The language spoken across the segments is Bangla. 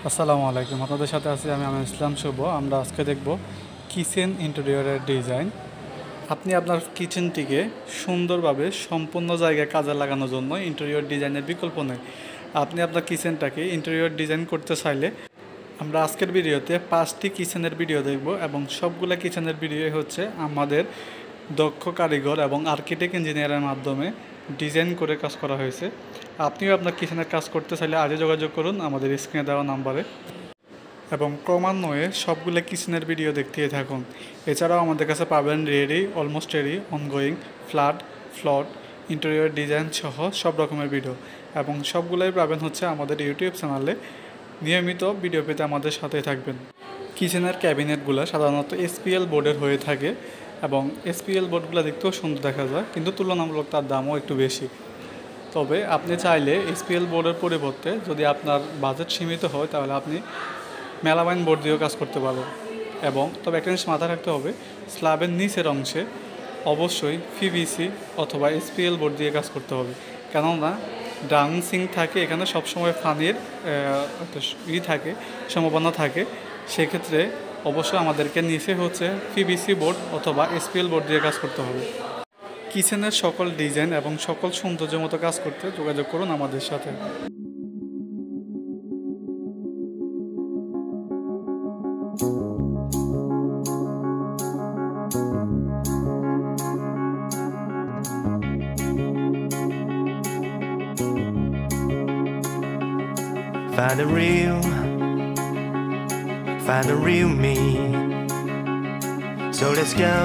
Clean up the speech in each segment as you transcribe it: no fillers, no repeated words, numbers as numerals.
আসসালামু আলাইকুম, আপনাদের সাথে আছি আমি ইসলাম শুভ। আমরা আজকে দেখব কিচেন ইন্টেরিয়রের ডিজাইন। আপনি আপনার কিচেনটিকে সুন্দরভাবে সম্পূর্ণ জায়গায় কাজে লাগানোর জন্য ইন্টেরিয়র ডিজাইনের বিকল্প নেই। আপনি আপনার কিচেনটাকে ইন্টেরিয়র ডিজাইন করতে চাইলে আমরা আজকের ভিডিওতে 5টি কিচেনের ভিডিও দেখব এবং সবগুলো কিচেনের ভিডিও হচ্ছে আমাদের দক্ষ কারিগর এবং আর্কিটেক্ট ইঞ্জিনিয়ারের মাধ্যমে ডিজাইন করে কাজ করা হয়েছে। আপনিও আপনার কিচেনের কাজ করতে চাইলে আজই যোগাযোগ করুন আমাদের স্ক্রিনে দেওয়া নাম্বারে এবং ক্রমান্বয়ে সবগুলো কিচেনের ভিডিও দেখতেই থাকুন। এছাড়াও আমাদের কাছে পাবেন ready, almost ready, ongoing, flat, ফ্লট, ইন্টেরিয়র ডিজাইন সহ সব রকমের ভিডিও এবং সবগুলোই পাবেন হচ্ছে আমাদের ইউটিউব চ্যানেলে। নিয়মিত ভিডিও পেতে আমাদের সাথেই থাকবেন। কিচেনের ক্যাবিনেটগুলো সাধারণত এসপিএল বোর্ডের হয়ে থাকে এবং এসপিএল বোর্ডগুলো দেখতেও সুন্দর দেখা যায়, কিন্তু তুলনামূলক তার দামও একটু বেশি। তবে আপনি চাইলে এসপিএল বোর্ডের পরিবর্তে যদি আপনার বাজেট সীমিত হয় তাহলে আপনি মেলামাইন বোর্ড দিয়েও কাজ করতে পারবেন। এবং তবে একটা জিনিস মাথায় রাখতে হবে, স্ল্যাবের নিচের অংশে অবশ্যই পিভিসি অথবা এসপিএল বোর্ড দিয়ে কাজ করতে হবে, কেননা ডাউনসিং থাকে, এখানে সবসময় ফানির থাকে, সম্ভাবনা থাকে। সেক্ষেত্রে অবশ্যই আমাদেরকে নিচে হচ্ছে পিভিসি বোর্ড অথবা এসপিএল বোর্ড দিয়ে কাজ করতে হবে। কিচেনের সকল ডিজাইন এবং সকল সৌন্দর্যের মতো কাজ করতে যোগাযোগ করুন আমাদের সাথে। Find the real me. So let's go.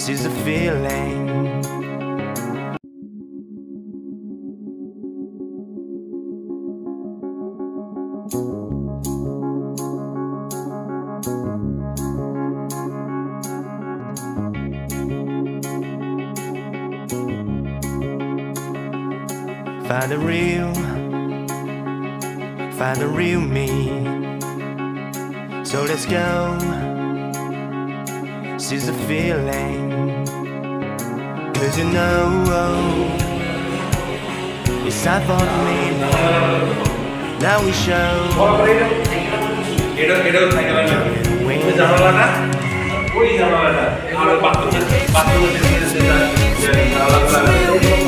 Seize the feeling. Find the real me. So let's go. Seize the feeling. 'Cause you know it's time for me. Now we show. Win.